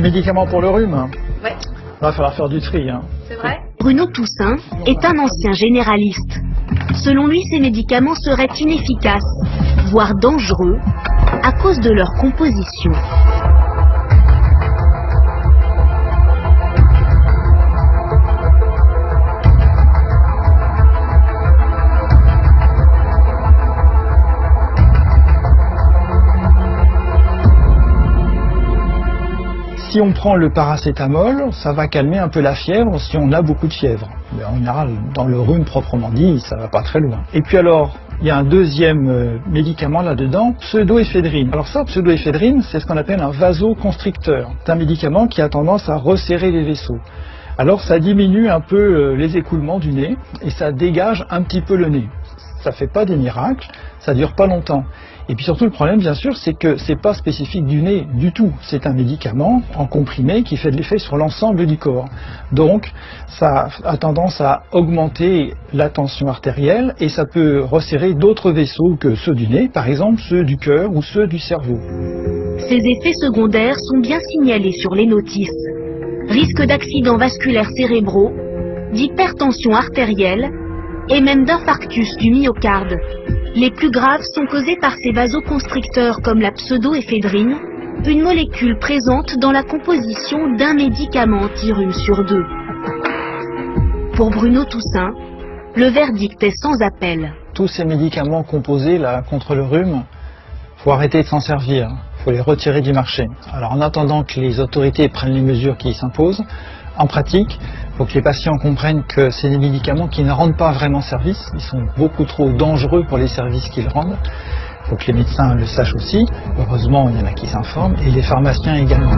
des médicaments pour le rhume. Ouais. Va falloir faire du tri. C'est vrai? Bruno Toussaint est un ancien généraliste. Selon lui, ces médicaments seraient inefficaces, voire dangereux, à cause de leur composition. Si on prend le paracétamol, ça va calmer un peu la fièvre si on a beaucoup de fièvre. Mais en général, dans le rhume proprement dit, ça va pas très loin. Et puis alors, il y a un deuxième médicament là-dedans, pseudoéphédrine. Alors ça, pseudoéphédrine, c'est ce qu'on appelle un vasoconstricteur. C'est un médicament qui a tendance à resserrer les vaisseaux. Alors ça diminue un peu les écoulements du nez et ça dégage un petit peu le nez. Ça fait pas des miracles, ça dure pas longtemps. Et puis surtout le problème bien sûr c'est que c'est pas spécifique du nez du tout. C'est un médicament en comprimé qui fait de l'effet sur l'ensemble du corps. Donc ça a tendance à augmenter la tension artérielle et ça peut resserrer d'autres vaisseaux que ceux du nez, par exemple ceux du cœur ou ceux du cerveau. Ces effets secondaires sont bien signalés sur les notices. Risque d'accidents vasculaires cérébraux, d'hypertension artérielle et même d'infarctus du myocarde. Les plus graves sont causés par ces vasoconstricteurs comme la pseudoéphédrine, une molécule présente dans la composition d'un médicament anti-rhume sur 2. Pour Bruno Toussaint, le verdict est sans appel. Tous ces médicaments composés là, contre le rhume, faut arrêter de s'en servir, faut les retirer du marché. Alors en attendant que les autorités prennent les mesures qui s'imposent, en pratique, il faut que les patients comprennent que c'est des médicaments qui ne rendent pas vraiment service, ils sont beaucoup trop dangereux pour les services qu'ils rendent. Il faut que les médecins le sachent aussi, heureusement il y en a qui s'informent, et les pharmaciens également.